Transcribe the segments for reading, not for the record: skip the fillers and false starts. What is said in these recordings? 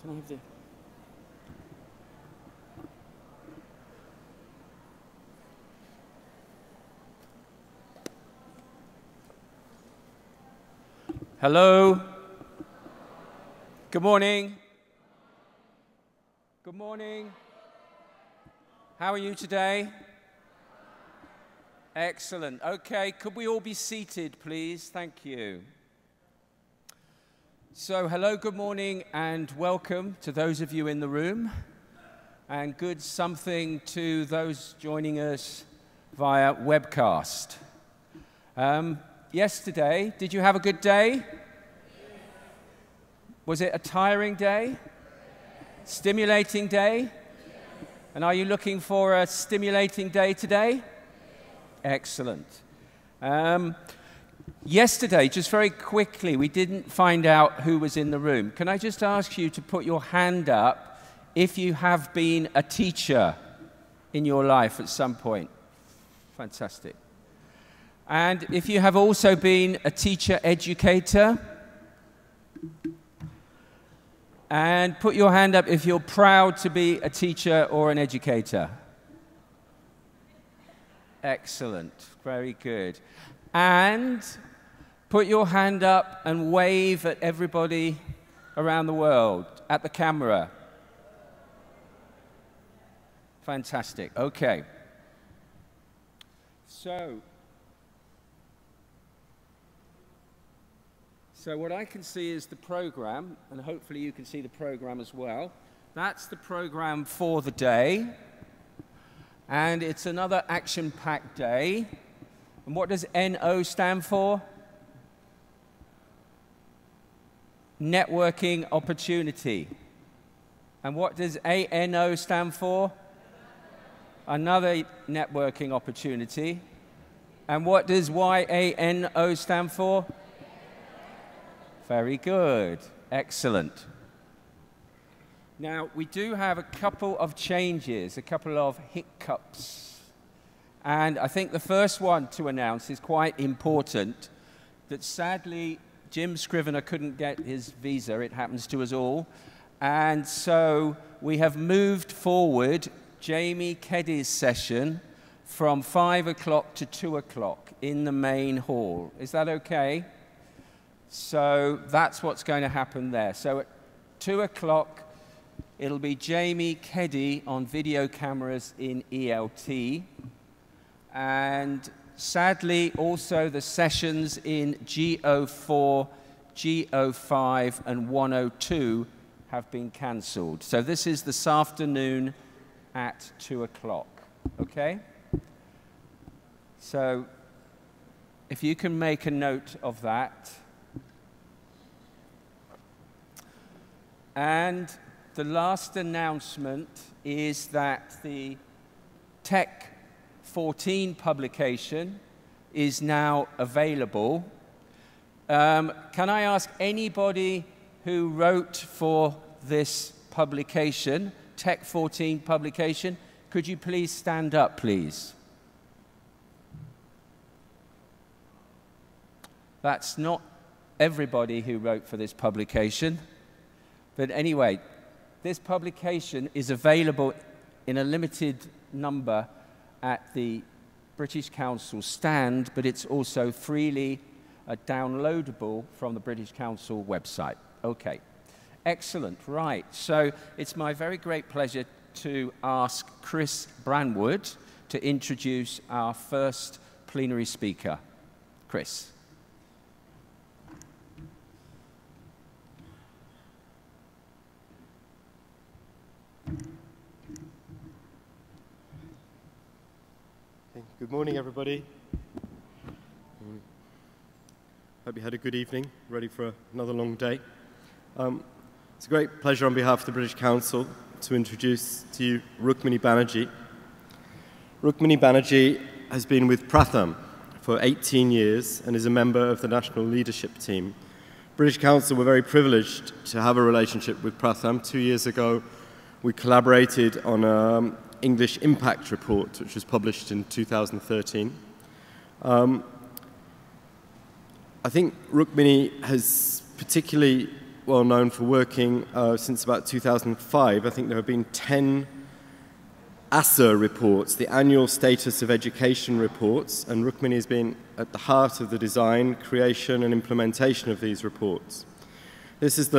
Can I have the... Hello. Good morning. Good morning. How are you today? Excellent. Okay, could we all be seated, please? Thank you. So, hello, good morning, and welcome to those of you in the room, and good something to those joining us via webcast. Yesterday, did you have a good day? Was it a tiring day? Stimulating day? And are you looking for a stimulating day today? Excellent. Yesterday, just very quickly, we didn't find out who was in the room. Can I just ask you to put your hand up if you have been a teacher in your life at some point? Fantastic. And if you have also been a teacher educator, and put your hand up if you're proud to be a teacher or an educator. Excellent, very good. And put your hand up and wave at everybody around the world, at the camera. Fantastic, okay. So what I can see is the program, and hopefully you can see the program as well. That's the program for the day. And it's another action-packed day. And what does NO stand for? Networking opportunity. And what does ANO stand for? Another networking opportunity. And what does YANO stand for? Very good. Excellent. Now, we do have a couple of changes, a couple of hiccups. And I think the first one to announce is quite important, that sadly, Jim Scrivener couldn't get his visa. It happens to us all. And so we have moved forward Jamie Keddy's session from 5 o'clock to 2 o'clock in the main hall. Is that okay? So that's what's going to happen there. So at 2 o'clock, it'll be Jamie Keddy on video cameras in ELT. And sadly, also the sessions in G04, G05, and 102 have been cancelled. So this is this afternoon at 2 o'clock. Okay? So if you can make a note of that. And the last announcement is that the TEC15 publication is now available. Can I ask anybody who wrote for this publication, TEC15 publication, could you please stand up, please? That's not everybody who wrote for this publication. But anyway, this publication is available in a limited number at the British Council stand, but it's also freely downloadable from the British Council website. Okay, excellent, right. So it's my very great pleasure to ask Chris Branwood to introduce our first plenary speaker. Chris. Good morning, everybody. Hope you had a good evening, ready for another long day. It's a great pleasure on behalf of the British Council to introduce to you Rukmini Banerji. Rukmini Banerji has been with Pratham for 18 years and is a member of the National Leadership Team. British Council were very privileged to have a relationship with Pratham. 2 years ago, we collaborated on an English impact report, which was published in 2013. I think Rukmini has particularly well known for working since about 2005. I think there have been 10 ASER reports, the Annual Status of Education reports, and Rukmini has been at the heart of the design, creation and implementation of these reports. This is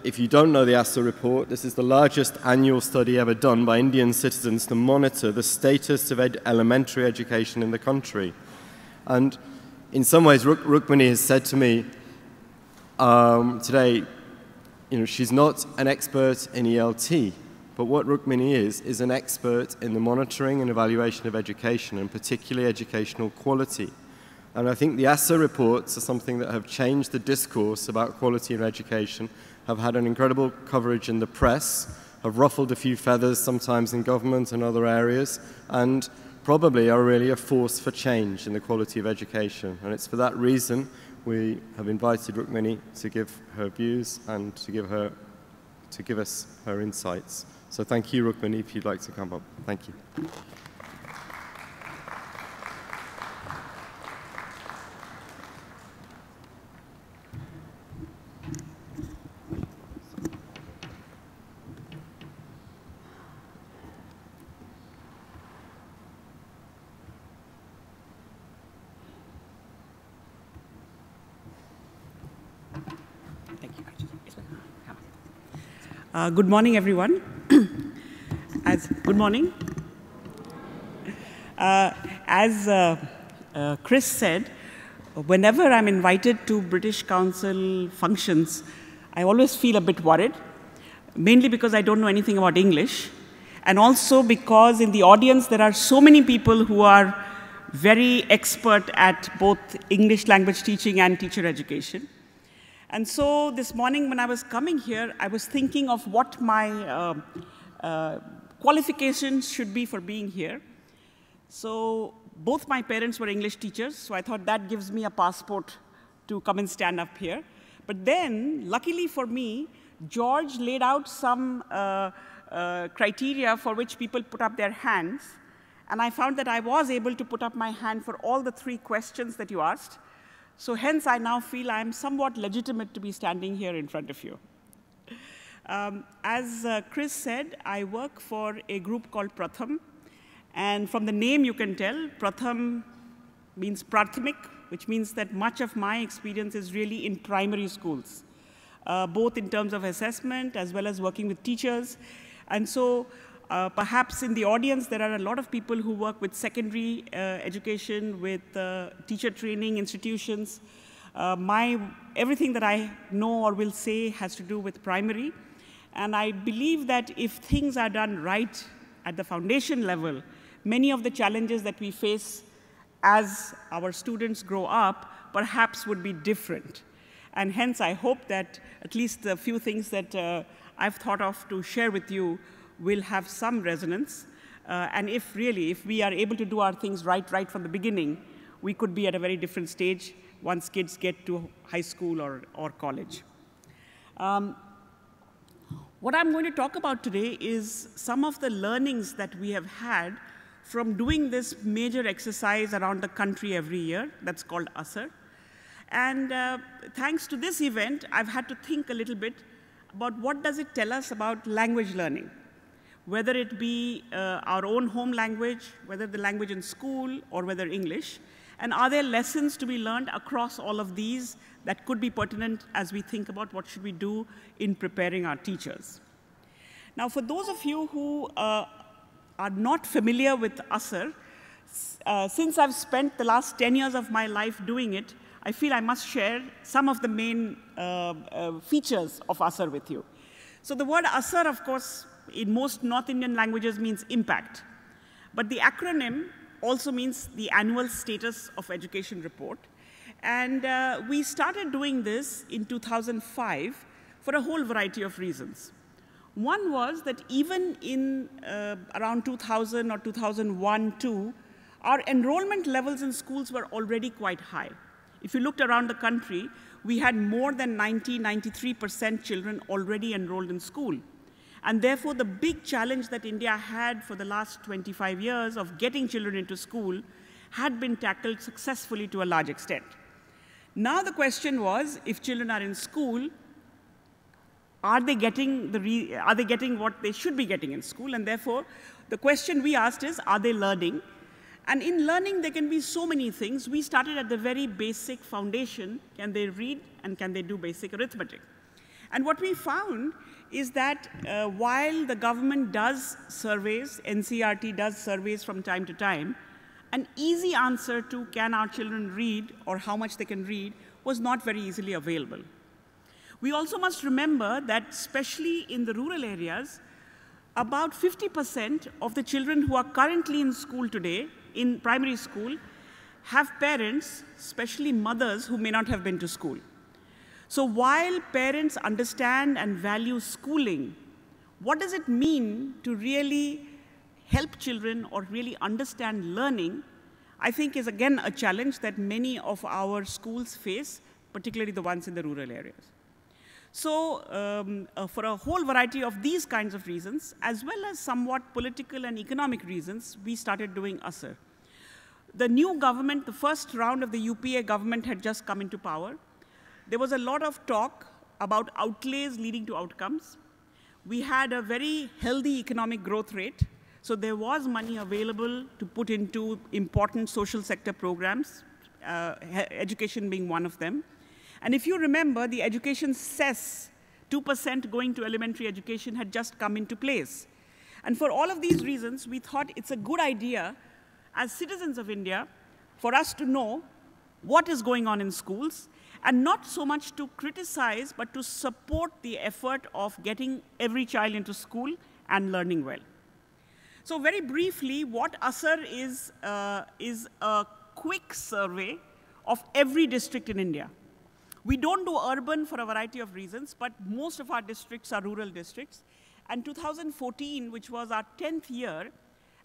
if you don't know the ASER report, this is the largest annual study ever done by Indian citizens to monitor the status of elementary education in the country. And in some ways, Rukmini has said to me today, she's not an expert in ELT, but what Rukmini is an expert in the monitoring and evaluation of education, and particularly educational quality. And I think the ASER reports are something that have changed the discourse about quality of education, have had an incredible coverage in the press, have ruffled a few feathers sometimes in government and other areas, and probably are really a force for change in the quality of education. And it's for that reason we have invited Rukmini to give her views and to give us her insights. So thank you, Rukmini, if you'd like to come up. Thank you. Good morning, everyone. Good morning. As Chris said, whenever I'm invited to British Council functions, I always feel a bit worried, mainly because I don't know anything about English, and also because in the audience there are so many people who are very expert at both English language teaching and teacher education. And so this morning when I was coming here, I was thinking of what my qualifications should be for being here. So both my parents were English teachers, so I thought that gives me a passport to come and stand up here. But then, luckily for me, George laid out some criteria for which people put up their hands, and I found that I was able to put up my hand for all the 3 questions that you asked. So hence, I now feel I'm somewhat legitimate to be standing here in front of you. As Chris said, I work for a group called Pratham. And from the name you can tell, Pratham means Prathamik, which means that much of my experience is really in primary schools, both in terms of assessment as well as working with teachers. And so perhaps in the audience, there are a lot of people who work with secondary education, with teacher training institutions. Everything that I know or will say has to do with primary. And I believe that if things are done right at the foundation level, many of the challenges that we face as our students grow up perhaps would be different. And hence, I hope that at least the few things that I've thought of to share with you will have some resonance. And if we are able to do our things right from the beginning, we could be at a very different stage once kids get to high school or college. What I'm going to talk about today is some of the learnings that we have had from doing this major exercise around the country every year that's called ASER. And thanks to this event, I've had to think a little bit about what does it tell us about language learning, whether it be our own home language, whether the language in school, or whether English. And are there lessons to be learned across all of these that could be pertinent as we think about what should we do in preparing our teachers? Now, for those of you who are not familiar with ASER, since I've spent the last 10 years of my life doing it, I feel I must share some of the main features of ASER with you. So the word ASER, of course, in most North Indian languages means impact. But the acronym also means the Annual Status of Education Report. And we started doing this in 2005 for a whole variety of reasons. One was that even in around 2000 or 2001-2, our enrollment levels in schools were already quite high. If you looked around the country, we had more than 93% children already enrolled in school. And therefore, the big challenge that India had for the last 25 years of getting children into school had been tackled successfully to a large extent. Now the question was, if children are in school, are they getting what they should be getting in school? And therefore, the question we asked is, are they learning? And in learning, there can be so many things. We started at the very basic foundation. Can they read and can they do basic arithmetic? And what we found is that while the government does surveys, NCERT does surveys from time to time, an easy answer to can our children read or how much they can read was not very easily available. We also must remember that especially in the rural areas, about 50% of the children who are currently in school today, in primary school, have parents, especially mothers, who may not have been to school. So while parents understand and value schooling, what does it mean to really help children or really understand learning, I think is again a challenge that many of our schools face, particularly the ones in the rural areas. So for a whole variety of these kinds of reasons, as well as somewhat political and economic reasons, we started doing ASER. The new government, the first round of the UPA government had just come into power. There was a lot of talk about outlays leading to outcomes. We had a very healthy economic growth rate. So there was money available to put into important social sector programs, education being one of them. And if you remember, the education cess, 2% going to elementary education, had just come into place. And for all of these reasons, we thought it's a good idea as citizens of India for us to know what is going on in schools, and not so much to criticize, but to support the effort of getting every child into school and learning well. So very briefly, what ASER is a quick survey of every district in India. We don't do urban for a variety of reasons, but most of our districts are rural districts. And 2014, which was our 10th year,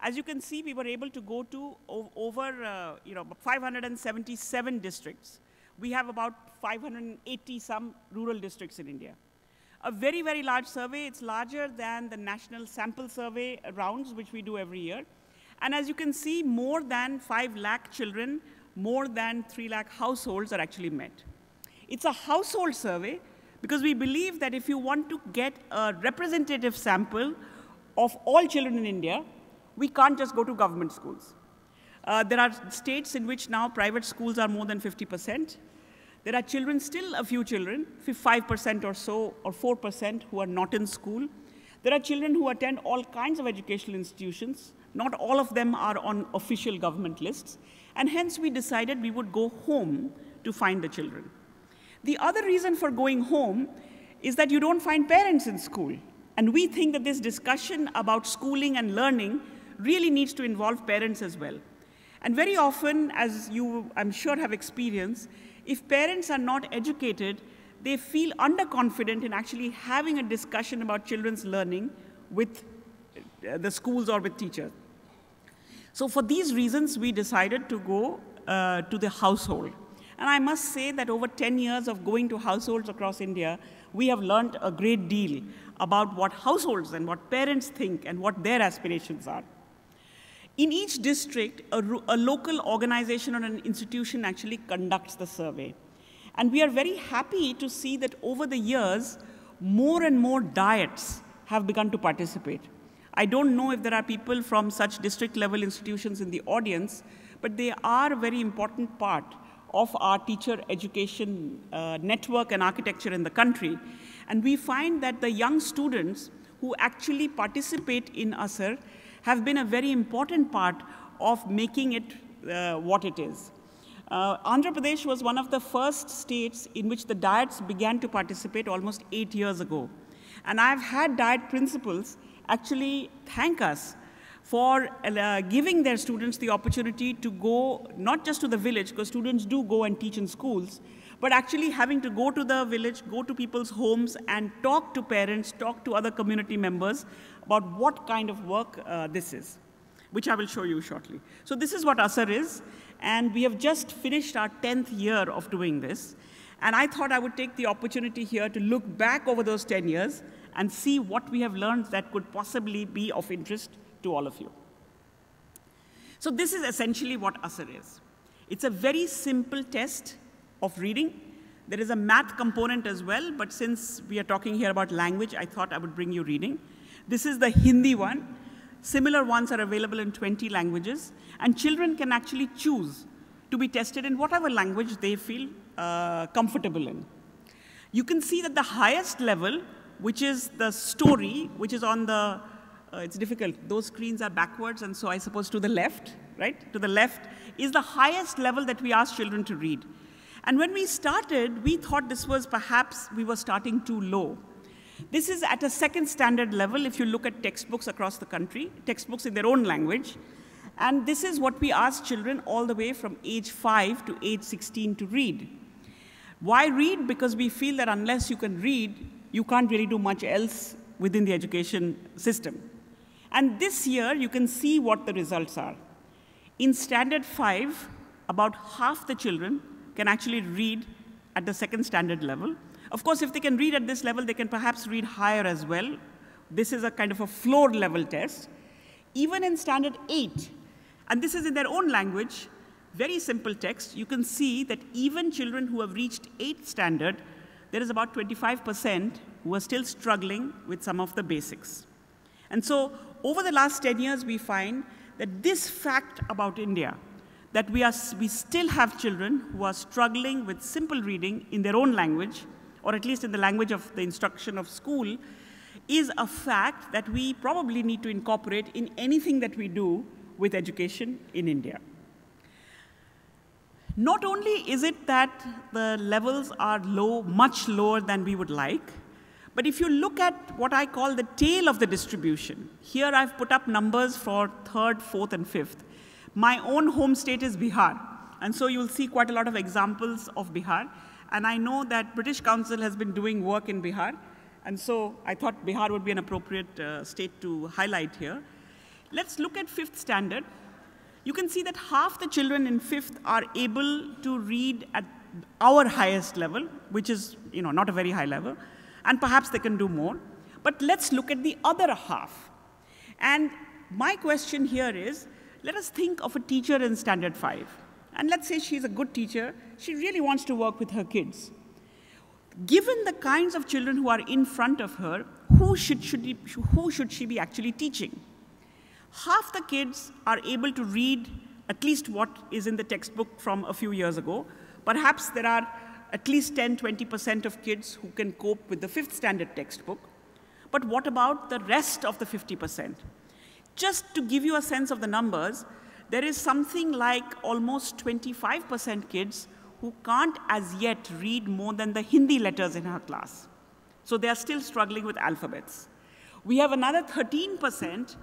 as you can see, we were able to go to over 577 districts. We have about 580 some rural districts in India. A very, very large survey. It's larger than the national sample survey rounds, which we do every year. And as you can see, more than 5 lakh children, more than 3 lakh households are actually met. It's a household survey because we believe that if you want to get a representative sample of all children in India, we can't just go to government schools. There are states in which now private schools are more than 50%. There are children, still a few children, 5% or so, or 4% who are not in school. There are children who attend all kinds of educational institutions. Not all of them are on official government lists. And hence we decided we would go home to find the children. The other reason for going home is that you don't find parents in school. And we think that this discussion about schooling and learning really needs to involve parents as well. And very often, as you, I'm sure, have experienced, if parents are not educated, they feel underconfident in actually having a discussion about children's learning with the schools or with teachers. So for these reasons, we decided to go to the household. And I must say that over 10 years of going to households across India, we have learned a great deal about what households and what parents think and what their aspirations are. In each district, a local organization or an institution actually conducts the survey. And we are very happy to see that over the years, more and more diets have begun to participate. I don't know if there are people from such district-level institutions in the audience, but they are a very important part of our teacher education network and architecture in the country. And we find that the young students who actually participate in ASER have been a very important part of making it what it is. Andhra Pradesh was one of the first states in which the diets began to participate almost 8 years ago. And I've had diet principals actually thank us for giving their students the opportunity to go not just to the village, because students do go and teach in schools, but actually having to go to the village, go to people's homes and talk to parents, talk to other community members about what kind of work this is, which I will show you shortly. So this is what ASER is, and we have just finished our 10th year of doing this. And I thought I would take the opportunity here to look back over those 10 years and see what we have learned that could possibly be of interest to all of you. So this is essentially what ASER is. It's a very simple test of reading. There is a math component as well, but since we are talking here about language, I thought I would bring you reading. This is the Hindi one. Similar ones are available in 20 languages, and children can actually choose to be tested in whatever language they feel comfortable in. You can see that the highest level, which is the story, which is on the, it's difficult, those screens are backwards, and so I suppose to the left, right? To the left is the highest level that we ask children to read. And when we started, we thought this was perhaps we were starting too low. This is at a second standard level if you look at textbooks across the country, textbooks in their own language. And this is what we ask children all the way from age 5 to age 16 to read. Why read? Because we feel that unless you can read, you can't really do much else within the education system. And this year, you can see what the results are. In Standard 5, about half the children can actually read at the second standard level. Of course, if they can read at this level, they can perhaps read higher as well. This is a kind of a floor level test. Even in Standard 8, and this is in their own language, very simple text, you can see that even children who have reached 8th standard, there is about 25% who are still struggling with some of the basics. And so over the last 10 years, we find that this fact about India, that we still have children who are struggling with simple reading in their own language, or at least in the language of the instruction of school, is a fact that we probably need to incorporate in anything that we do with education in India. Not only is it that the levels are low, much lower than we would like, but if you look at what I call the tail of the distribution, here I've put up numbers for 3rd, 4th, and 5th. My own home state is Bihar, and so you'll see quite a lot of examples of Bihar. And I know that British Council has been doing work in Bihar, and so I thought Bihar would be an appropriate state to highlight here. Let's look at 5th standard. You can see that half the children in 5th are able to read at our highest level, which is not a very high level, and perhaps they can do more. But let's look at the other half. And my question here is, let us think of a teacher in Standard 5. And let's say she's a good teacher. She really wants to work with her kids. Given the kinds of children who are in front of her, who should she be actually teaching? Half the kids are able to read at least what is in the textbook from a few years ago. Perhaps there are at least 10, 20% of kids who can cope with the 5th standard textbook. But what about the rest of the 50%? Just to give you a sense of the numbers, there is something like almost 25% kids who can't as yet read more than the Hindi letters in her class. So they are still struggling with alphabets. We have another 13%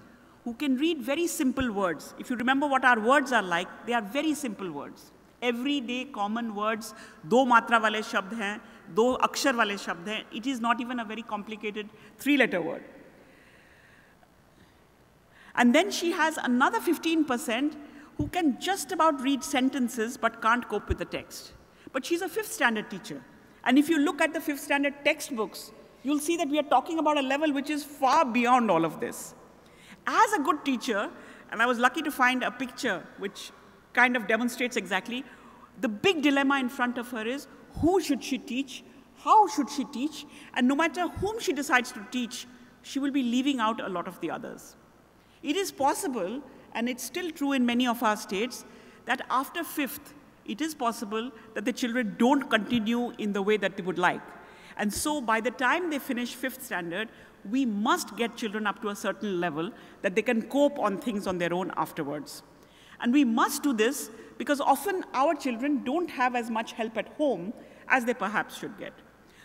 who can read very simple words. If you remember what our words are like, they are very simple words. Everyday common words, दो मात्रा वाले शब्द हैं, दो अक्षर वाले शब्द हैं. It is not even a very complicated 3-letter word. And then she has another 15% who can just about read sentences but can't cope with the text. But she's a 5th standard teacher. And if you look at the 5th standard textbooks, you'll see that we are talking about a level which is far beyond all of this. As a good teacher, and I was lucky to find a picture which kind of demonstrates exactly, the big dilemma in front of her is, who should she teach? How should she teach? And no matter whom she decides to teach, she will be leaving out a lot of the others. It is possible, and it's still true in many of our states, that after 5th, it is possible that the children don't continue in the way that they would like. And so by the time they finish 5th standard, we must get children up to a certain level that they can cope on things on their own afterwards. And we must do this because often our children don't have as much help at home as they perhaps should get.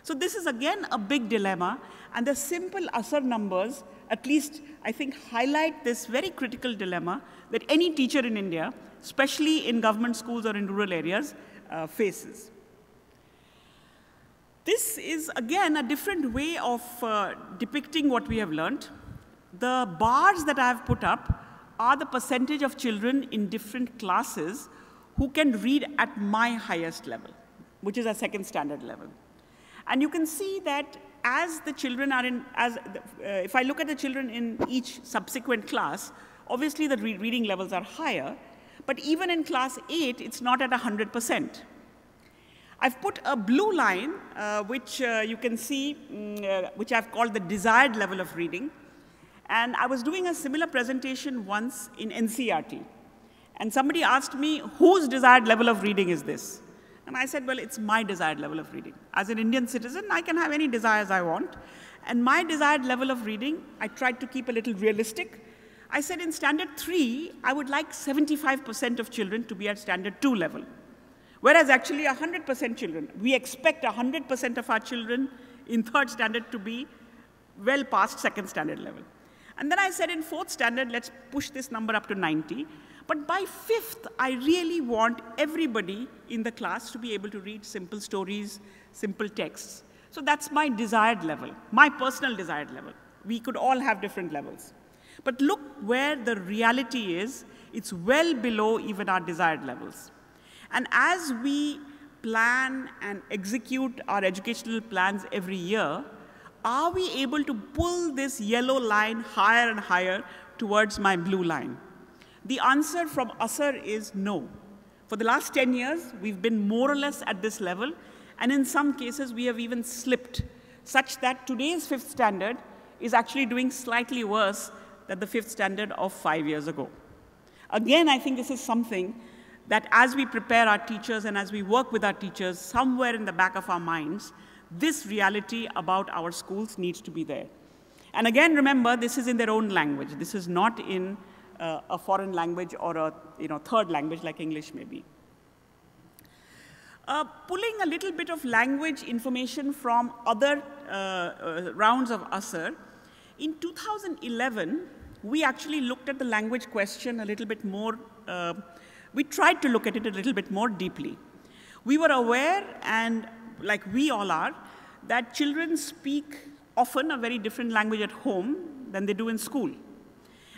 So this is again a big dilemma, and the simple ASER numbers at least, I think, highlight this very critical dilemma that any teacher in India, especially in government schools or in rural areas, faces. This is, again, a different way of depicting what we have learned. The bars that I have put up are the percentage of children in different classes who can read at my highest level, which is a 2nd standard level. And you can see that as the children are in, if I look at the children in each subsequent class, obviously the reading levels are higher, but even in class 8, it's not at 100%. I've put a blue line, which you can see, which I've called the desired level of reading. And I was doing a similar presentation once in NCERT. And somebody asked me, whose desired level of reading is this? And I said, well, it's my desired level of reading. As an Indian citizen, I can have any desires I want. And my desired level of reading, I tried to keep a little realistic. I said in standard 3, I would like 75% of children to be at standard 2 level. Whereas actually 100% children, we expect 100% of our children in 3rd standard to be well past 2nd standard level. And then I said in 4th standard, let's push this number up to 90. But by 5th, I really want everybody in the class to be able to read simple stories, simple texts. So that's my desired level, my personal desired level. We could all have different levels. But look where the reality is, it's well below even our desired levels. And as we plan and execute our educational plans every year, are we able to pull this yellow line higher and higher towards my blue line? The answer from ASER is no. For the last 10 years, we've been more or less at this level, and in some cases, we have even slipped, such that today's 5th standard is actually doing slightly worse than the 5th standard of 5 years ago. Again, I think this is something that as we prepare our teachers and as we work with our teachers, somewhere in the back of our minds, this reality about our schools needs to be there. And again, remember, this is in their own language. This is not in a foreign language or a 3rd language like English maybe. Pulling a little bit of language information from other rounds of ASER, in 2011, we actually looked at the language question a little bit more, we tried to look at it a little bit more deeply. We were aware, and like we all are, that children speak often a very different language at home than they do in school.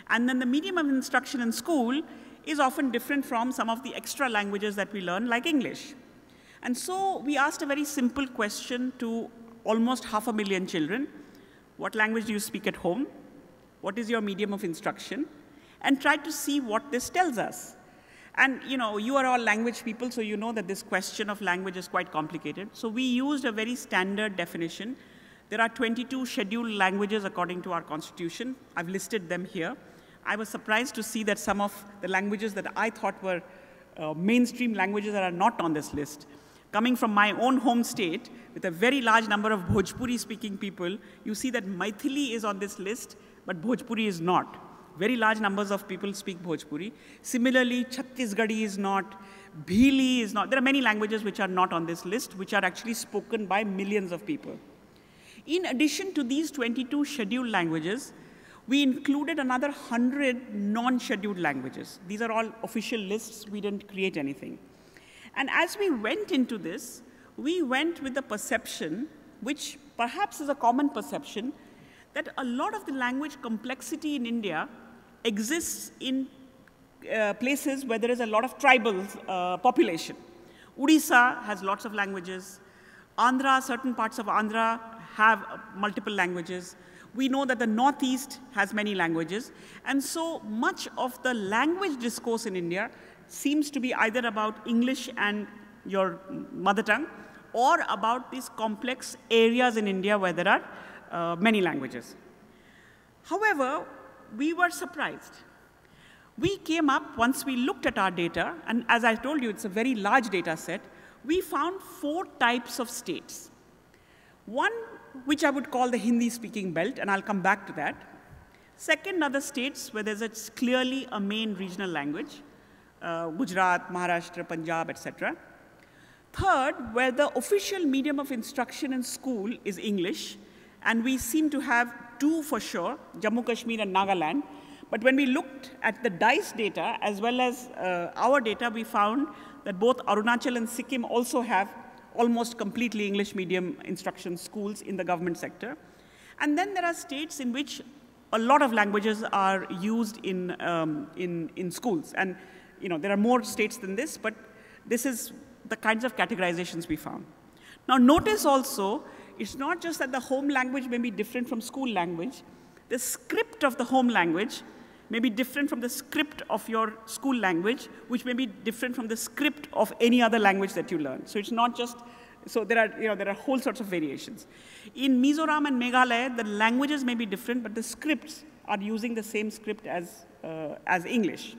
And then the medium of instruction in school is often different from some of the extra languages that we learn, like English. And so we asked a very simple question to almost 500,000 children. What language do you speak at home? What is your medium of instruction? And tried to see what this tells us. And you are all language people, so you know that this question of language is quite complicated. So we used a very standard definition. There are 22 scheduled languages according to our constitution. I've listed them here. I was surprised to see that some of the languages that I thought were mainstream languages that are not on this list. Coming from my own home state, with a very large number of Bhojpuri-speaking people, you see that Maithili is on this list, but Bhojpuri is not. Very large numbers of people speak Bhojpuri. Similarly, Chhattisgarhi is not, Bhili is not. There are many languages which are not on this list, which are actually spoken by millions of people. In addition to these 22 scheduled languages, we included another 100 non-scheduled languages. These are all official lists. We didn't create anything. And as we went into this, we went with the perception, which perhaps is a common perception, that a lot of the language complexity in India exists in places where there is a lot of tribal population. Odisha has lots of languages. Andhra, certain parts of Andhra have multiple languages. We know that the Northeast has many languages. And so much of the language discourse in India seems to be either about English and your mother tongue, or about these complex areas in India where there are many languages. However, we were surprised. We came up, once we looked at our data, and as I told you, it's a very large data set, we found 4 types of states. One, which I would call the Hindi-speaking belt, and I'll come back to that. Second, are the states where there's clearly a main regional language, Gujarat, Maharashtra, Punjab, etc. Third, where the official medium of instruction in school is English, and we seem to have 2 for sure, Jammu Kashmir and Nagaland. But when we looked at the DICE data, as well as our data, we found that both Arunachal and Sikkim also have almost completely English medium instruction schools in the government sector. And then there are states in which a lot of languages are used in schools. And there are more states than this, but this is the kinds of categorizations we found. Now notice also, it's not just that the home language may be different from school language. The script of the home language may be different from the script of your school language, which may be different from the script of any other language that you learn. So it's not just, so there are whole sorts of variations. In Mizoram and Meghalaya, the languages may be different, but the scripts are using the same script as English.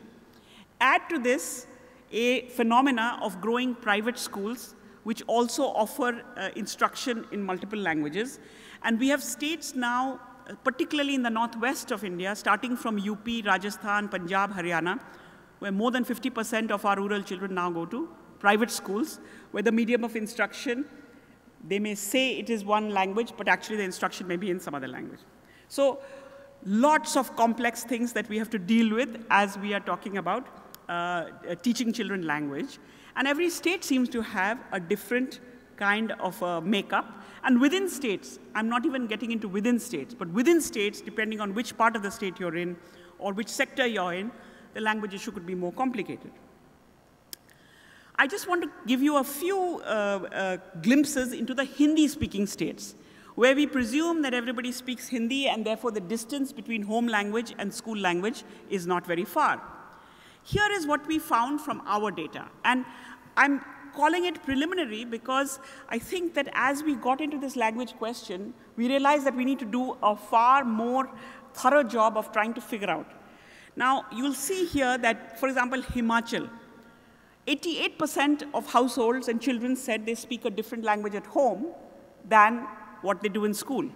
Add to this a phenomena of growing private schools, which also offer instruction in multiple languages. And we have states now, particularly in the northwest of India, starting from UP, Rajasthan, Punjab, Haryana, where more than 50% of our rural children now go to private schools, where the medium of instruction, they may say it is one language, but actually the instruction may be in some other language. So lots of complex things that we have to deal with as we are talking about teaching children language. And every state seems to have a different kind of makeup. And within states, I'm not even getting into within states, but within states, depending on which part of the state you're in or which sector you're in, the language issue could be more complicated. I just want to give you a few glimpses into the Hindi-speaking states, where we presume that everybody speaks Hindi and therefore the distance between home language and school language is not very far. Here is what we found from our data. And I'm calling it preliminary because I think that as we got into this language question, we realized that we need to do a far more thorough job of trying to figure out. Now, you'll see here that, for example, Himachal, 88% of households and children said they speak a different language at home than what they do in school.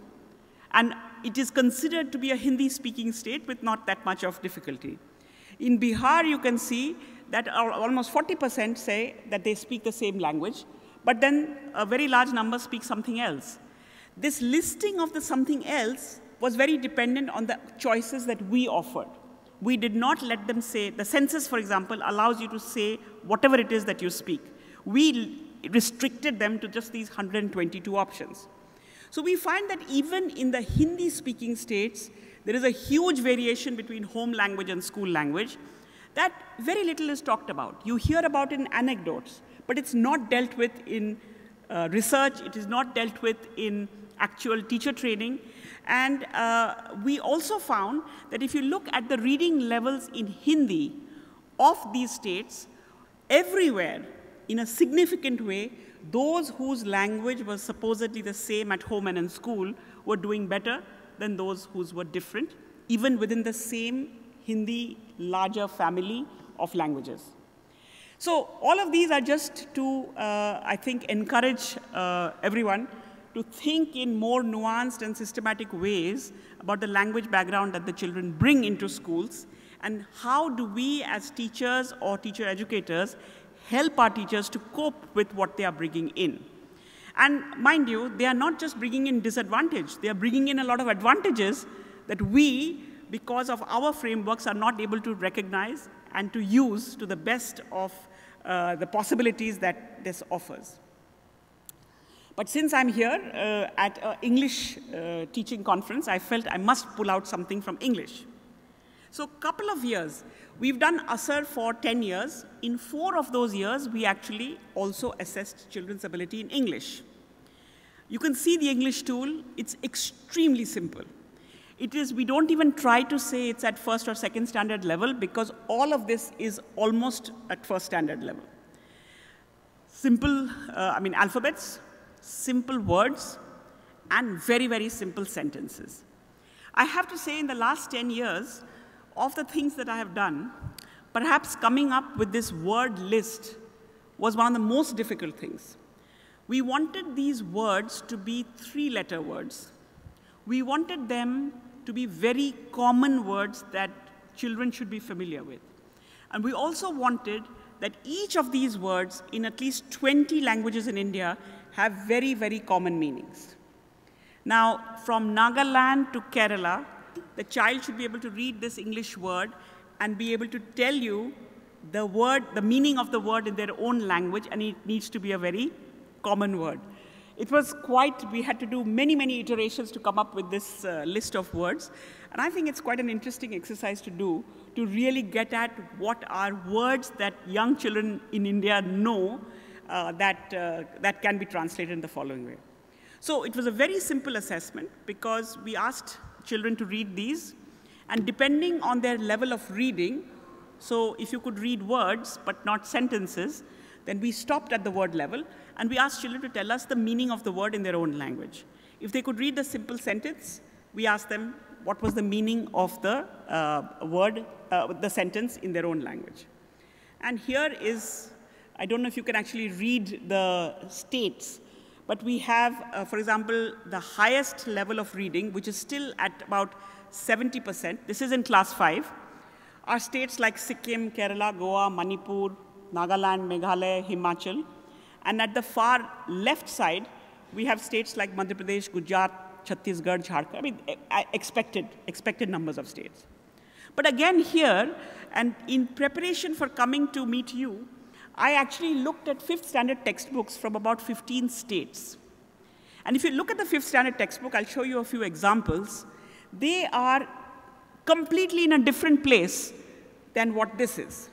And it is considered to be a Hindi-speaking state with not that much of difficulty. In Bihar, you can see that almost 40% say that they speak the same language, but then a very large number speak something else. This listing of the something else was very dependent on the choices that we offered. We did not let them say, the census, for example, allows you to say whatever it is that you speak. We restricted them to just these 122 options. So we find that even in the Hindi-speaking states, there is a huge variation between home language and school language that very little is talked about. You hear about it in anecdotes, but it's not dealt with in research. It is not dealt with in actual teacher training. And we also found that if you look at the reading levels in Hindi of these states, everywhere, in a significant way, those whose language was supposedly the same at home and in school were doing better than those whose were different, even within the same Hindi larger family of languages. So all of these are just to, I think, encourage everyone to think in more nuanced and systematic ways about the language background that the children bring into schools, and how do we as teachers or teacher educators help our teachers to cope with what they are bringing in. And mind you, they are not just bringing in disadvantage, they are bringing in a lot of advantages that we, because of our frameworks, are not able to recognize and to use to the best of the possibilities that this offers. But since I'm here at an English teaching conference, I felt I must pull out something from English. So a couple of years, we've done ASER for 10 years. In 4 of those years, we actually also assessed children's ability in English. You can see the English tool. It's extremely simple. It is, we don't even try to say it's at first or second standard level, because all of this is almost at first standard level. Simple, alphabets, simple words, and very, very simple sentences. I have to say, in the last 10 years, of the things that I have done, perhaps coming up with this word list was one of the most difficult things. We wanted these words to be 3-letter words. We wanted them to be very common words that children should be familiar with. And we also wanted that each of these words, in at least 20 languages in India, have very, very common meanings. Now, from Nagaland to Kerala, the child should be able to read this English word and be able to tell you the word, the meaning of the word in their own language, and it needs to be a very common word. It was quite, we had to do many, many iterations to come up with this list of words. And I think it's quite an interesting exercise to do, to really get at what are words that young children in India know that can be translated in the following way. So it was a very simple assessment, because we asked children to read these, And depending on their level of reading, so if you could read words but not sentences, then we stopped at the word level, and we asked children to tell us the meaning of the word in their own language. If they could read the simple sentence, we asked them what was the meaning of the the sentence in their own language. And here is, I don't know if you can actually read the states, but we have, for example, the highest level of reading, which is still at about 70%. This is in class 5. Are states like Sikkim, Kerala, Goa, Manipur, Nagaland, Meghalaya, Himachal. And at the far left side, we have states like Madhya Pradesh, Gujarat, Chhattisgarh, Jharkhand. I mean, expected numbers of states. But again here, and in preparation for coming to meet you, I actually looked at 5th standard textbooks from about 15 states. And if you look at the 5th standard textbook, I'll show you a few examples. They are completely in a different place than what this is.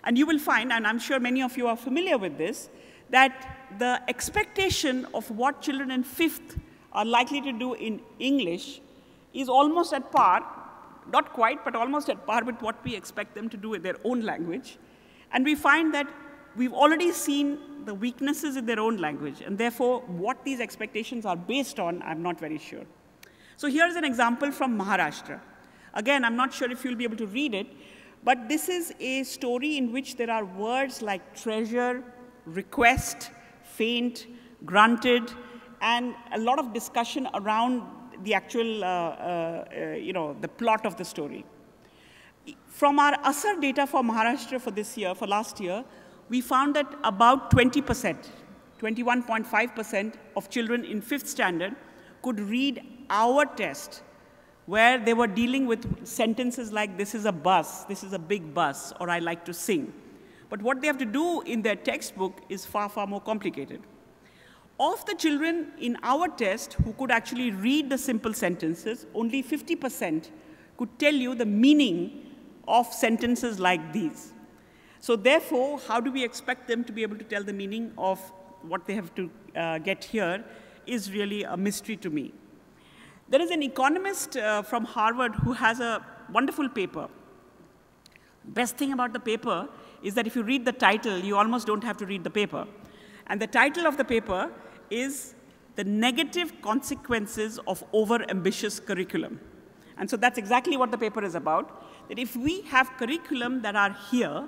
And you will find, and I'm sure many of you are familiar with this, that the expectation of what children in 5th are likely to do in English is almost at par, not quite, but almost at par with what we expect them to do in their own language. And we find that we've already seen the weaknesses in their own language, and therefore what these expectations are based on, I'm not very sure. So here's an example from Maharashtra. Again, I'm not sure if you'll be able to read it, but this is a story in which there are words like treasure, request, faint, granted, and a lot of discussion around the actual, the plot of the story. From our ASER data for Maharashtra for this year, for last year, we found that about 20%, 21.5% of children in 5th standard could read our test, where they were dealing with sentences like, this is a bus, this is a big bus, or I like to sing. But what they have to do in their textbook is far, far more complicated. Of the children in our test who could actually read the simple sentences, only 50% could tell you the meaning of sentences like these. So therefore, how do we expect them to be able to tell the meaning of what they have to get here is really a mystery to me. There is an economist from Harvard who has a wonderful paper. Best thing about the paper is that if you read the title, you almost don't have to read the paper. And the title of the paper is The Negative Consequences of Over-Ambitious Curriculum. And so that's exactly what the paper is about, that if we have curriculum that are here,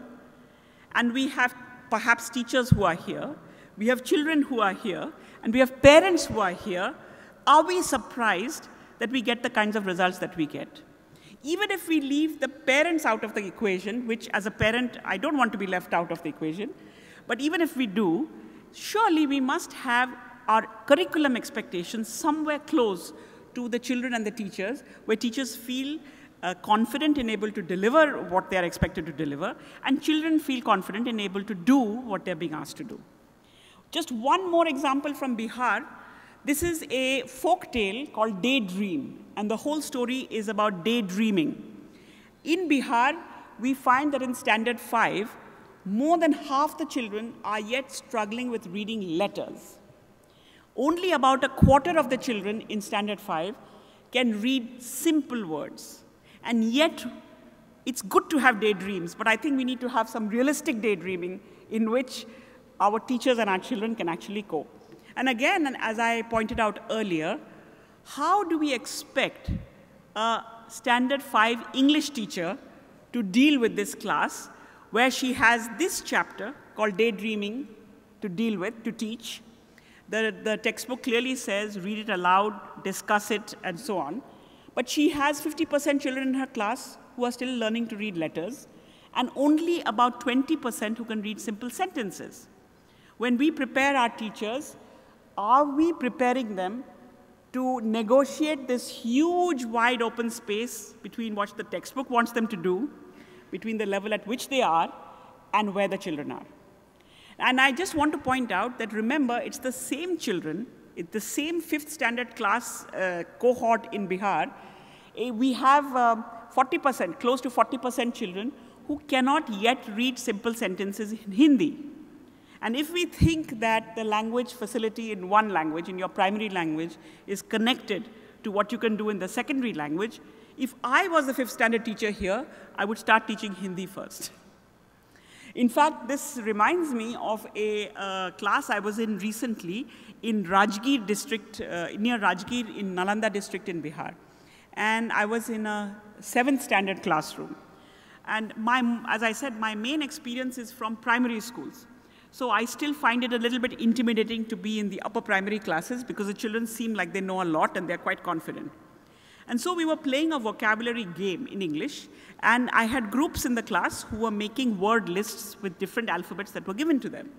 and we have perhaps teachers who are here, we have children who are here, and we have parents who are here, are we surprised that we get the kinds of results that we get? Even if we leave the parents out of the equation, which as a parent, I don't want to be left out of the equation, but even if we do, surely we must have our curriculum expectations somewhere close to the children and the teachers, where teachers feel confident and able to deliver what they are expected to deliver, and children feel confident and able to do what they're being asked to do. Just one more example from Bihar. This is a folk tale called Daydream, and the whole story is about daydreaming. In Bihar, we find that in Standard 5, more than half the children are yet struggling with reading letters. Only about a quarter of the children in Standard 5 can read simple words. And yet, it's good to have daydreams, but I think we need to have some realistic daydreaming in which our teachers and our children can actually cope. And again, and as I pointed out earlier, how do we expect a Standard 5 English teacher to deal with this class, where she has this chapter called Daydreaming to deal with, to teach? The textbook clearly says, read it aloud, discuss it, and so on. But she has 50% children in her class who are still learning to read letters, and only about 20% who can read simple sentences. When we prepare our teachers, are we preparing them to negotiate this huge, wide open space between what the textbook wants them to do, between the level at which they are, and where the children are? And I just want to point out that, remember, it's the same children, it's the same 5th standard class cohort in Bihar. We have 40%, close to 40% children who cannot yet read simple sentences in Hindi. And if we think that the language facility in one language, in your primary language, is connected to what you can do in the secondary language. If I was a 5th standard teacher here, I would start teaching Hindi first. In fact, this reminds me of a class I was in recently in Rajgir district, near Rajgir in Nalanda district in Bihar. And I was in a 7th standard classroom. And as I said, my main experience is from primary schools. So I still find it a little bit intimidating to be in the upper primary classes because the children seem like they know a lot and they're quite confident. And so we were playing a vocabulary game in English, and I had groups in the class who were making word lists with different alphabets that were given to them.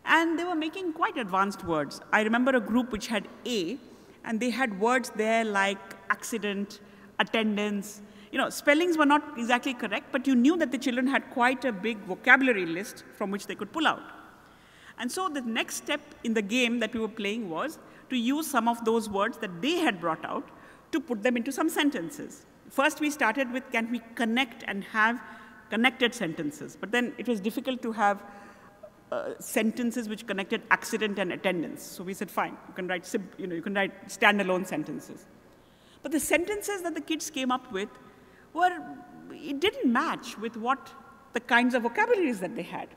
And they were making quite advanced words. I remember a group which had A, and they had words there like accident, attendance. You know, spellings were not exactly correct, but you knew that the children had quite a big vocabulary list from which they could pull out. And so the next step in the game that we were playing was to use some of those words that they had brought out to put them into some sentences. First, we started with, can we connect and have connected sentences? But then it was difficult to have sentences which connected accident and attendance. So we said, fine, you can write standalone sentences. But the sentences that the kids came up with it didn't match with what the kinds of vocabularies that they had.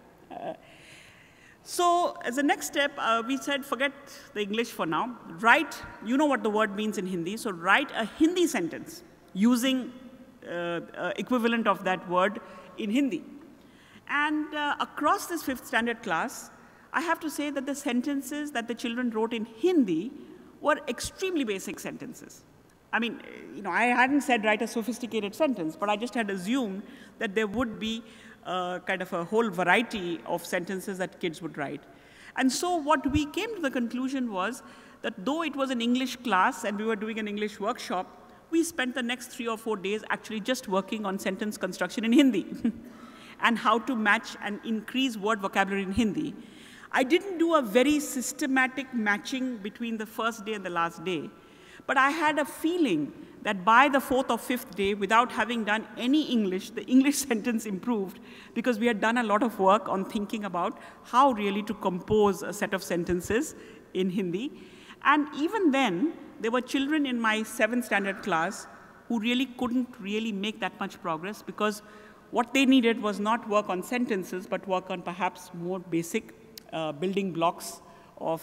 So as a next step, we said, forget the English for now. Write, you know what the word means in Hindi, so write a Hindi sentence using equivalent of that word in Hindi. And across this 5th standard class, I have to say that the sentences that the children wrote in Hindi were extremely basic sentences. I mean, I hadn't said write a sophisticated sentence, but I just had assumed that there would be kind of a whole variety of sentences that kids would write. And so what we came to the conclusion was that though it was an English class and we were doing an English workshop, we spent the next 3 or 4 days actually just working on sentence construction in Hindi and how to match and increase word vocabulary in Hindi. I didn't do a very systematic matching between the first day and the last day, but I had a feeling that by the 4th or 5th day, without having done any English, the English sentence improved because we had done a lot of work on thinking about how really to compose a set of sentences in Hindi. And even then, there were children in my 7th standard class who really couldn't really make that much progress because what they needed was not work on sentences, but work on perhaps more basic building blocks of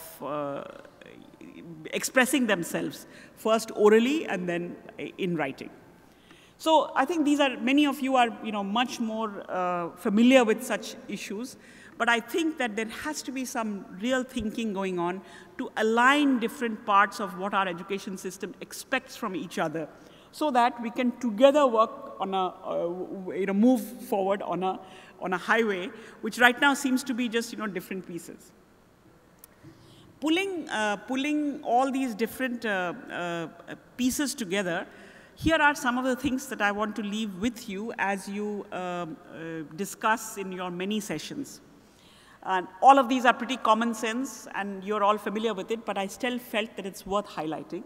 expressing themselves, first orally and then in writing. So I think many of you are much more familiar with such issues, but I think that there has to be some real thinking going on to align different parts of what our education system expects from each other so that we can together work on move forward on a highway, which right now seems to be just different pieces. Pulling all these different pieces together, here are some of the things that I want to leave with you as you discuss in your many sessions. All of these are pretty common sense, and you're all familiar with it, but I still felt that it's worth highlighting.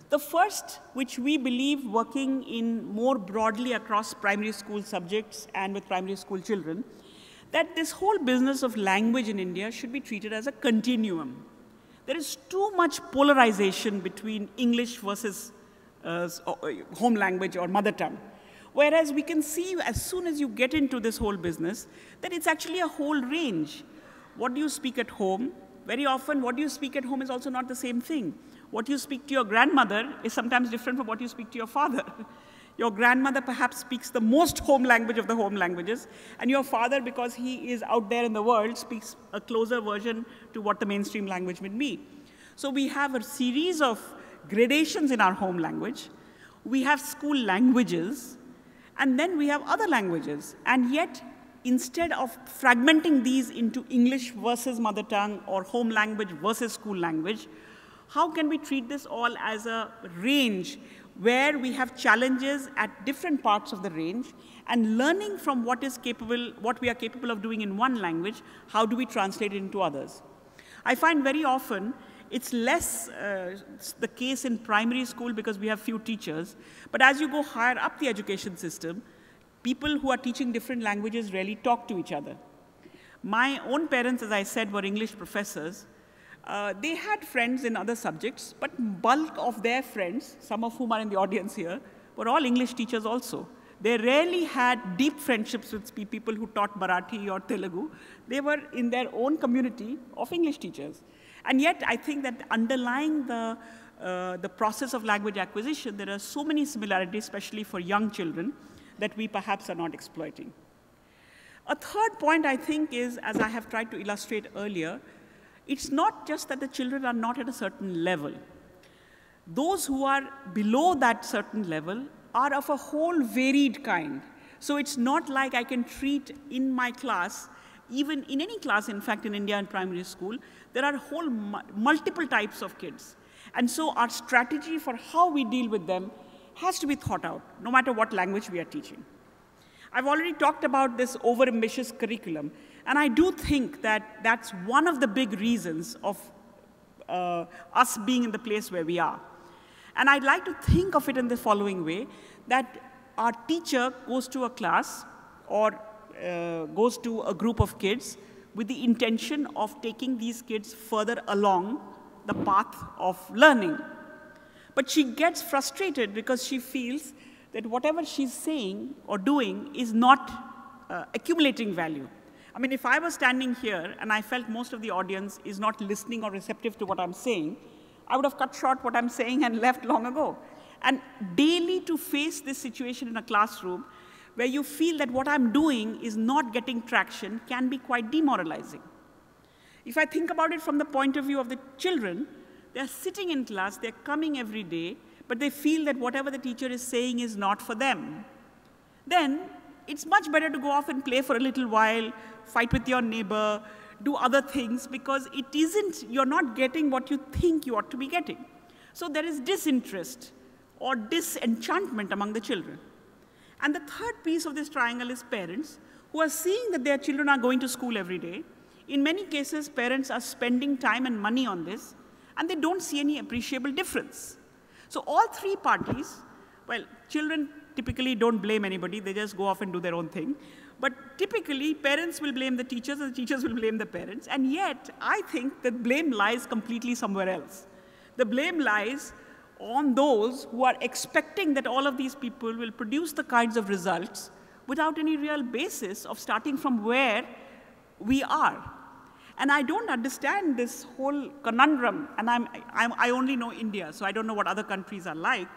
The first, which we believe working in more broadly across primary school subjects and with primary school children, that this whole business of language in India should be treated as a continuum. There is too much polarization between English versus home language or mother tongue. Whereas we can see as soon as you get into this whole business, that it's actually a whole range. What do you speak at home? Very often, what you speak at home is also not the same thing. What you speak to your grandmother is sometimes different from what you speak to your father. Your grandmother perhaps speaks the most home language of the home languages, and your father, because he is out there in the world, speaks a closer version to what the mainstream language would be. So we have a series of gradations in our home language. We have school languages, and then we have other languages. And yet, instead of fragmenting these into English versus mother tongue or home language versus school language, how can we treat this all as a range where we have challenges at different parts of the range and learning from what we are capable of doing in one language, how do we translate it into others? I find very often it's less the case in primary school because we have few teachers, but as you go higher up the education system, people who are teaching different languages rarely talk to each other. My own parents, as I said, were English professors, They had friends in other subjects, but bulk of their friends, some of whom are in the audience here, were all English teachers also. They rarely had deep friendships with people who taught Marathi or Telugu. They were in their own community of English teachers. And yet, I think that underlying the process of language acquisition, there are so many similarities, especially for young children, that we perhaps are not exploiting. A third point, I think, is, as I have tried to illustrate earlier, it's not just that the children are not at a certain level. Those who are below that certain level are of a whole varied kind. So it's not like I can treat in my class, even in any class, in fact, in India in primary school, there are multiple types of kids. And so our strategy for how we deal with them has to be thought out, no matter what language we are teaching. I've already talked about this overambitious curriculum, and I do think that that's one of the big reasons of us being in the place where we are. And I'd like to think of it in the following way, that our teacher goes to a class or goes to a group of kids with the intention of taking these kids further along the path of learning. But she gets frustrated because she feels that whatever she's saying or doing is not accumulating value. I mean, if I was standing here and I felt most of the audience is not listening or receptive to what I'm saying, I would have cut short what I'm saying and left long ago. And daily to face this situation in a classroom where you feel that what I'm doing is not getting traction can be quite demoralizing. If I think about it from the point of view of the children, they're sitting in class, they're coming every day, but they feel that whatever the teacher is saying is not for them. Then it's much better to go off and play for a little while, fight with your neighbor, do other things, because it isn't, you're not getting what you think you ought to be getting. So there is disinterest or disenchantment among the children. And the third piece of this triangle is parents who are seeing that their children are going to school every day. In many cases, parents are spending time and money on this, and they don't see any appreciable difference. So all three parties, well, children typically don't blame anybody, they just go off and do their own thing. But typically, parents will blame the teachers, and the teachers will blame the parents. And yet, I think that blame lies completely somewhere else. The blame lies on those who are expecting that all of these people will produce the kinds of results without any real basis of starting from where we are. And I don't understand this whole conundrum, and I only know India, so I don't know what other countries are like.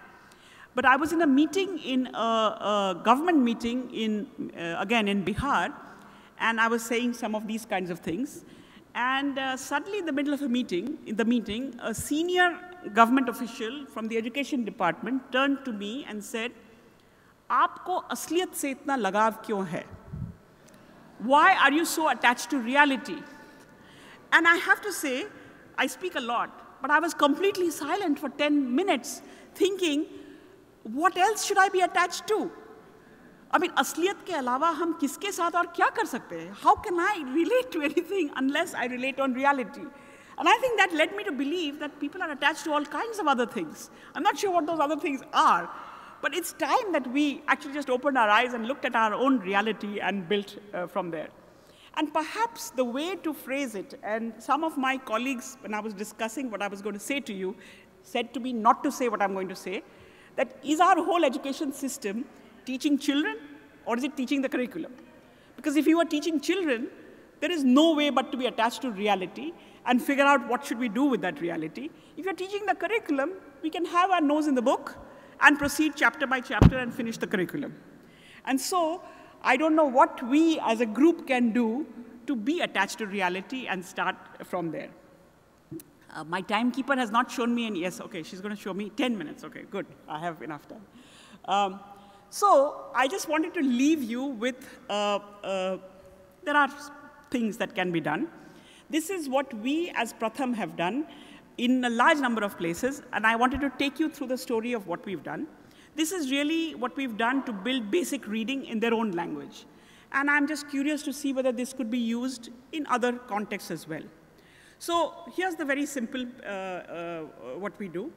But I was in a meeting, in a government meeting again in Bihar, and I was saying some of these kinds of things. And suddenly in the middle of a meeting, a senior government official from the education department turned to me and said, "Aapko asliyat se itna lagav kyun hai? Why are you so attached to reality?" And I have to say, I speak a lot, but I was completely silent for 10 minutes thinking, what else should I be attached to? I mean, asliyat ke alawa hum kiske saath aur kya kar sakte hain? How can I relate to anything unless I relate on reality? And I think that led me to believe that people are attached to all kinds of other things. I'm not sure what those other things are, but it's time that we actually just opened our eyes and looked at our own reality and built from there. And perhaps the way to phrase it, and some of my colleagues, when I was discussing what I was going to say to you, said to me not to say what I'm going to say, that is our whole education system teaching children, or is it teaching the curriculum? Because if you are teaching children, there is no way but to be attached to reality and figure out what should we do with that reality. If you're teaching the curriculum, we can have our nose in the book and proceed chapter by chapter and finish the curriculum. And so, I don't know what we as a group can do to be attached to reality and start from there. My timekeeper has not shown me any, yes, okay, she's going to show me 10 minutes. Okay, good, I have enough time. So I just wanted to leave you with, there are things that can be done. This is what we as Pratham have done in a large number of places, and I wanted to take you through the story of what we've done. This is really what we've done to build basic reading in their own language. And I'm just curious to see whether this could be used in other contexts as well. So here's the very simple what we do.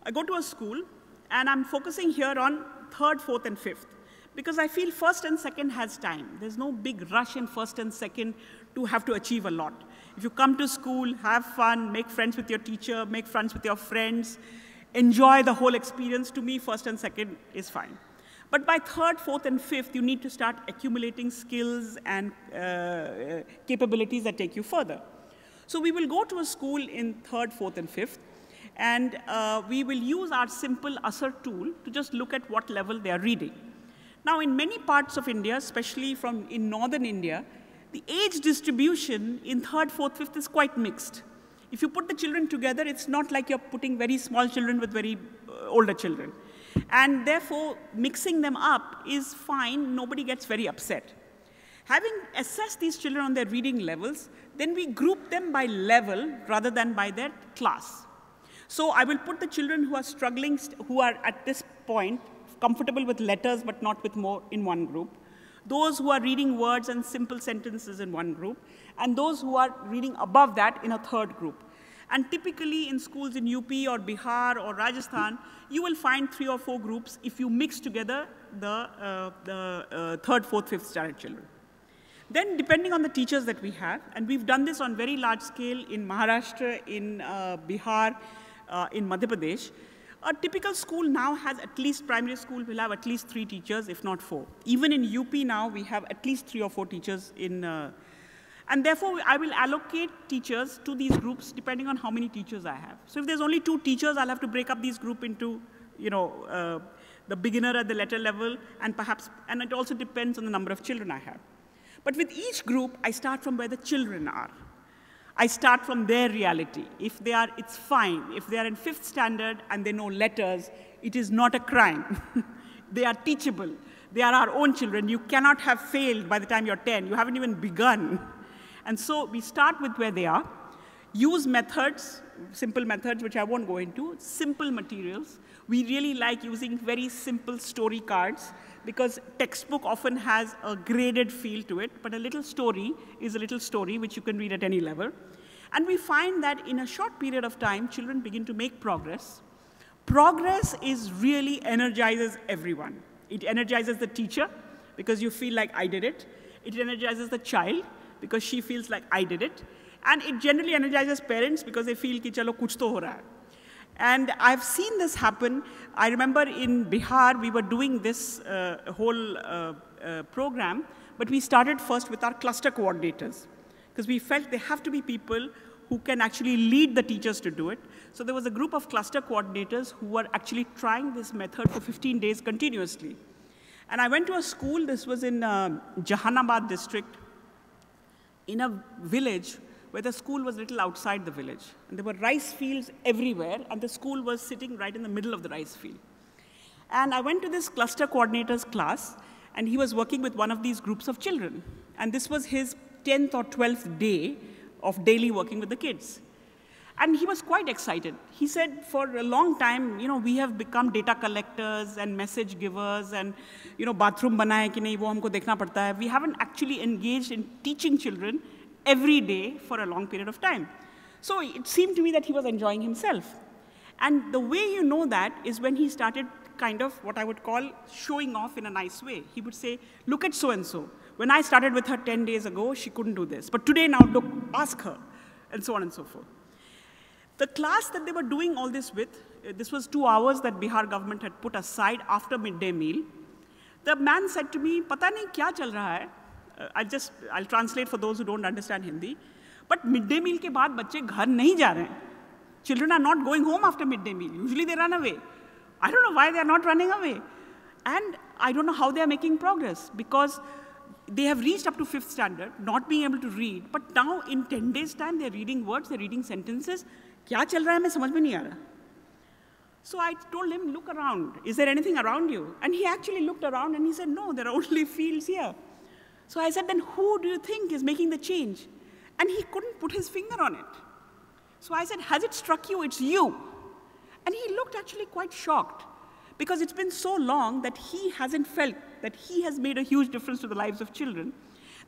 I go to a school, and I'm focusing here on third, fourth, and fifth, because I feel first and second has time. There's no big rush in first and second to have to achieve a lot. If you come to school, have fun, make friends with your teacher, make friends with your friends, enjoy the whole experience, to me, first and second is fine. But by third, fourth, and fifth, you need to start accumulating skills and capabilities that take you further. So we will go to a school in third, fourth, and fifth, and we will use our simple ASER tool to just look at what level they are reading. Now, in many parts of India, especially in northern India, the age distribution in third, fourth, fifth is quite mixed. If you put the children together, it's not like you're putting very small children with very older children. And therefore, mixing them up is fine. Nobody gets very upset. Having assessed these children on their reading levels, then we group them by level rather than by their class. So I will put the children who are struggling, who are at this point comfortable with letters but not with more in one group, those who are reading words and simple sentences in one group, and those who are reading above that in a third group. And typically in schools in UP or Bihar or Rajasthan, you will find 3 or 4 groups if you mix together the third, fourth, fifth standard children. Then depending on the teachers that we have, and we've done this on very large scale in Maharashtra, in Bihar, in Madhya Pradesh, a typical school now has at least, primary school will have at least 3 teachers, if not 4. Even in UP now, we have at least 3 or 4 teachers in, and therefore I will allocate teachers to these groups depending on how many teachers I have. So if there's only 2 teachers, I'll have to break up these group into, the beginner at the letter level, and perhaps, and it also depends on the number of children I have. But with each group, I start from where the children are. I start from their reality. If they are, it's fine. If they are in 5th standard and they know letters, it is not a crime. They are teachable. They are our own children. You cannot have failed by the time you're 10. You haven't even begun. And so we start with where they are, use methods, simple methods, which I won't go into, simple materials. We really like using very simple story cards because textbook often has a graded feel to it, but a little story is a little story which you can read at any level. And we find that in a short period of time, children begin to make progress. Progress really energizes everyone. It energizes the teacher because you feel like I did it. It energizes the child because she feels like I did it. And it generally energizes parents because they feel ki chalo kuch to ho raha hai. And I've seen this happen. I remember in Bihar, we were doing this whole program, but we started first with our cluster coordinators because we felt there have to be people who can actually lead the teachers to do it. So there was a group of cluster coordinators who were actually trying this method for 15 days continuously. And I went to a school, this was in Jahanabad district, in a village where the school was a little outside the village. And there were rice fields everywhere, and the school was sitting right in the middle of the rice field. And I went to this cluster coordinator's class, and he was working with one of these groups of children. And this was his 10th or 12th day of daily working with the kids. And he was quite excited. He said, for a long time, we have become data collectors and message givers and, bathroom bana hai ki nahi, wo humko dekhna padta hai. We haven't actually engaged in teaching children every day for a long period of time. So it seemed to me that he was enjoying himself. And the way you know that is when he started kind of what I would call showing off in a nice way. He would say, look at so-and-so. When I started with her 10 days ago, she couldn't do this. But today now, look, ask her, and so on and so forth. The class that they were doing all this with, this was 2 hours that Bihar government had put aside after midday meal. The man said to me, pata nahi kya chal raha hai? I'll translate for those who don't understand Hindi. But midday meal ke baad bacche ghar nahi ja rahe hain. Children are not going home after midday meal. Usually they run away. I don't know why they are not running away. And I don't know how they are making progress because they have reached up to 5th standard, not being able to read. But now in 10 days' time, they're reading words, they're reading sentences. Kya chal raha hai, main samajh mein nahi aa raha. So I told him, look around. Is there anything around you? And he actually looked around and he said, no, there are only fields here. So I said, then who do you think is making the change? And he couldn't put his finger on it. So I said, has it struck you? It's you. And he looked actually quite shocked because it's been so long that he hasn't felt that he has made a huge difference to the lives of children,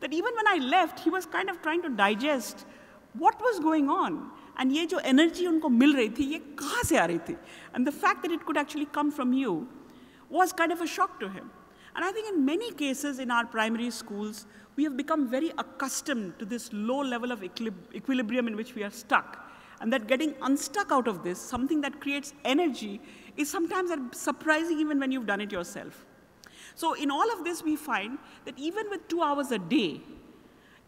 that even when I left, he was kind of trying to digest what was going on. And ye jo energy unko mil rahi thi, ye kahan se aa rahi thi? And the fact that it could actually come from you was kind of a shock to him. And I think in many cases in our primary schools, we have become very accustomed to this low level of equilibrium in which we are stuck. And that getting unstuck out of this, something that creates energy, is sometimes surprising even when you've done it yourself. So in all of this, we find that even with 2 hours a day,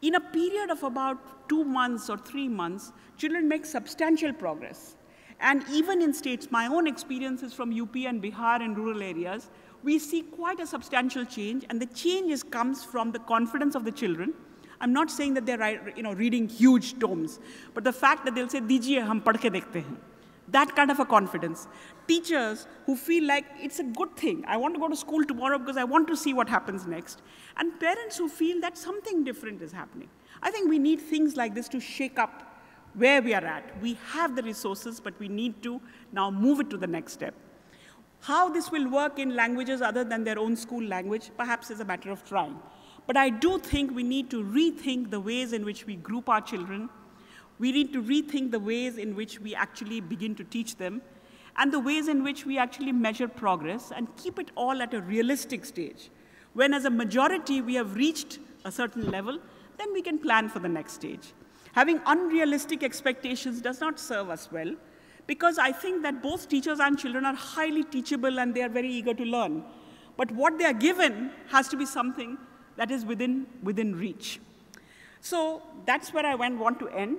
in a period of about 2 months or 3 months, children make substantial progress. And even in states, my own experiences from UP and Bihar and rural areas, we see quite a substantial change, and the change comes from the confidence of the children. I'm not saying that they're reading huge tomes, but the fact that they'll say, "Dijiye, hum padh ke dekhte hain." That kind of a confidence. Teachers who feel like it's a good thing. I want to go to school tomorrow because I want to see what happens next. And parents who feel that something different is happening. I think we need things like this to shake up where we are at. We have the resources, but we need to now move it to the next step. How this will work in languages other than their own school language, perhaps is a matter of trying. But I do think we need to rethink the ways in which we group our children. We need to rethink the ways in which we actually begin to teach them, and the ways in which we actually measure progress and keep it all at a realistic stage. When as a majority we have reached a certain level, then we can plan for the next stage. Having unrealistic expectations does not serve us well, because I think that both teachers and children are highly teachable and they are very eager to learn. But what they are given has to be something that is within reach. So that's where I want to end.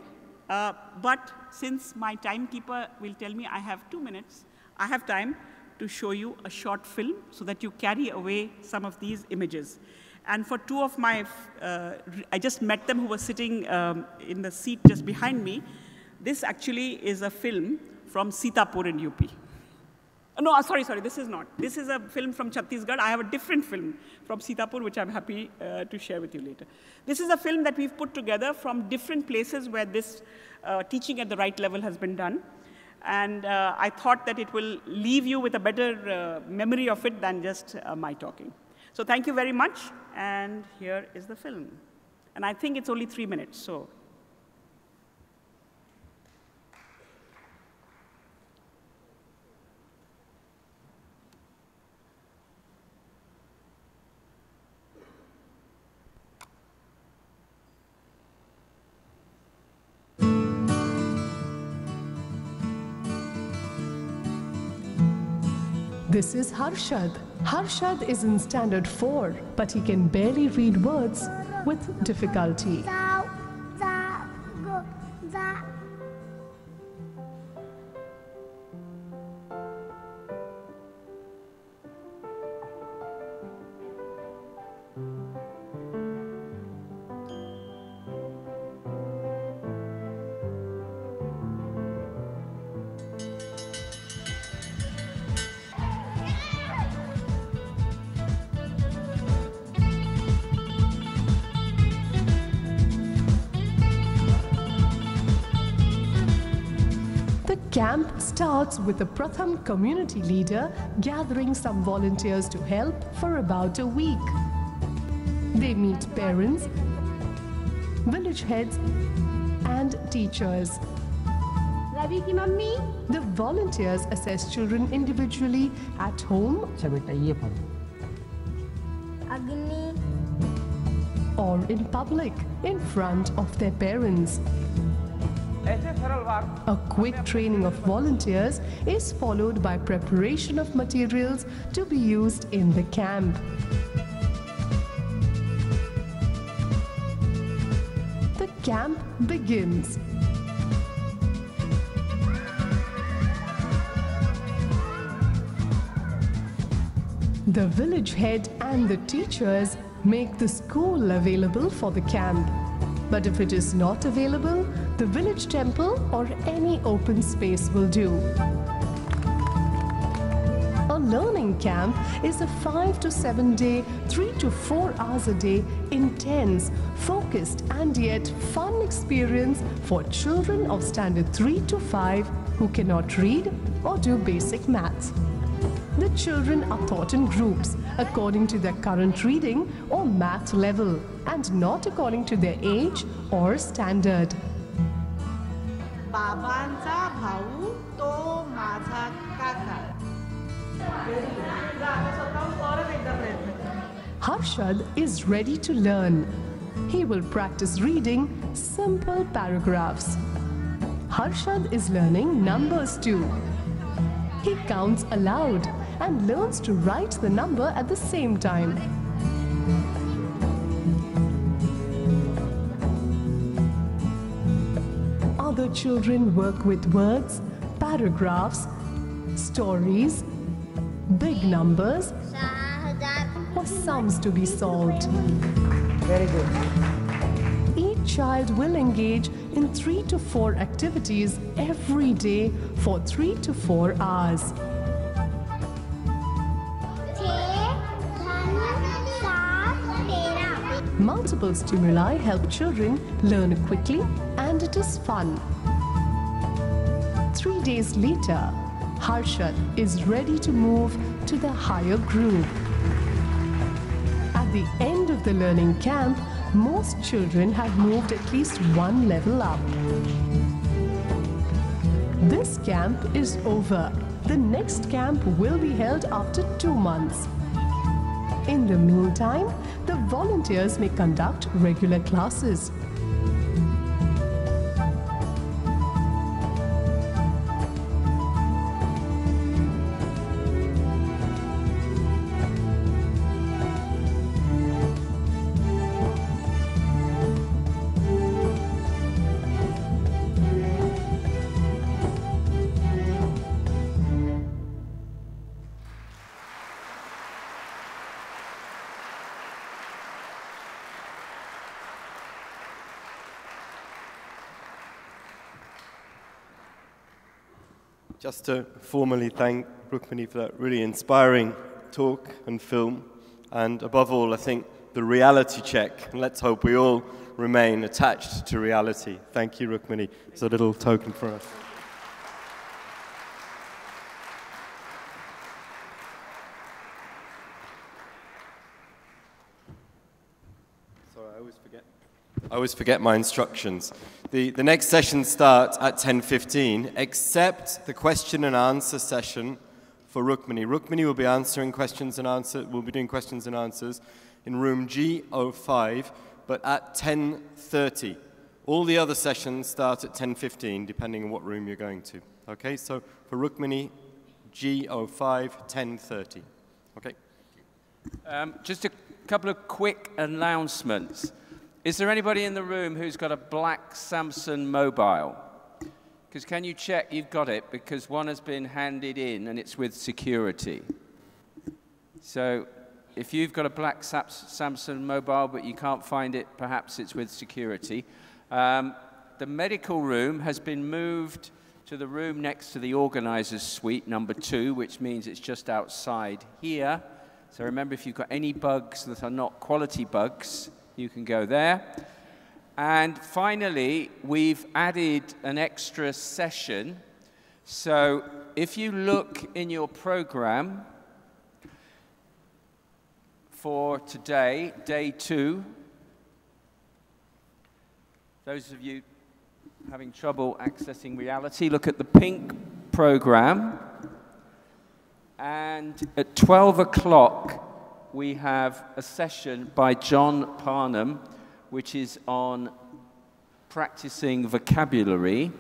But since my timekeeper will tell me I have 2 minutes, I have time to show you a short film so that you carry away some of these images. And for 2 of my, I just met them who were sitting in the seat just behind me. This actually is a film from Sitapur in UP. No, sorry, this is not. This is a film from Chhattisgarh. I have a different film from Sitapur, which I'm happy to share with you later. This is a film that we've put together from different places where this teaching at the right level has been done. And I thought that it will leave you with a better memory of it than just my talking. So thank you very much, and here is the film. And I think it's only 3 minutes, so. This is Harshad. Harshad is in standard 4, but he can barely read words with difficulty. Camp starts with the Pratham community leader gathering some volunteers to help for about a week. They meet parents, village heads, and teachers. Ravi ki mummy? The volunteers assess children individually at home Agni or in public in front of their parents. A quick training of volunteers is followed by preparation of materials to be used in the camp. The camp begins. The village head and the teachers make the school available for the camp. But if it is not available, the village temple or any open space will do. A learning camp is a 5 to 7 day, 3 to 4 hours a day, intense, focused and yet fun experience for children of standard 3 to 5 who cannot read or do basic maths. The children are taught in groups according to their current reading or math level and not according to their age or standard. बाबांचा भाऊ तो माझा काका. आता स्वतःहून परत एकदा प्रयत्न कर. Harshad is ready to learn. He will practice reading simple paragraphs. Harshad is learning numbers too. He counts aloud and learns to write the number at the same time. Other children work with words, paragraphs, stories, big numbers, or sums to be solved. Very good. Each child will engage in 3 to 4 activities every day for 3 to 4 hours. Multiple stimuli help children learn quickly and it is fun. 3 days later, Harshad is ready to move to the higher group. At the end of the learning camp, most children have moved at least one level up. This camp is over. The next camp will be held after 2 months. In the meantime, the volunteers may conduct regular classes. Just to formally thank Rukmini for that really inspiring talk and film, and above all, I think the reality check, and let's hope we all remain attached to reality. Thank you, Rukmini. It's a little token for us. Sorry, I always forget my instructions. The next session starts at 10:15, except the question and answer session for Rukmini. Rukmini will be answering questions and answers. We'll be doing questions and answers in room G05, but at 10:30. All the other sessions start at 10:15, depending on what room you're going to. Okay, so for Rukmini, G05, 10:30. Okay. Just a couple of quick announcements. Is there anybody in the room who's got a black Samsung mobile? Because can you check you've got it? Because one has been handed in and it's with security. So if you've got a black Samsung mobile but you can't find it, perhaps it's with security. The medical room has been moved to the room next to the organizer's suite, number 2, which means it's just outside here. So remember, if you've got any bugs that are not quality bugs, you can go there. And finally, we've added an extra session. So if you look in your program for today, day 2, those of you having trouble accessing reality, look at the pink program. And at 12 o'clock, we have a session by John Parnham, which is on practicing vocabulary.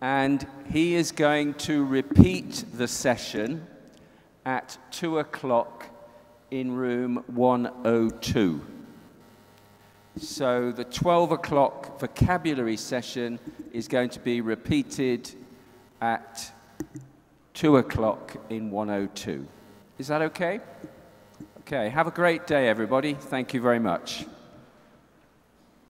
And he is going to repeat the session at 2 o'clock in room 102. So the 12 o'clock vocabulary session is going to be repeated at 2 o'clock in 102. Is that okay? Okay, have a great day, everybody. Thank you very much.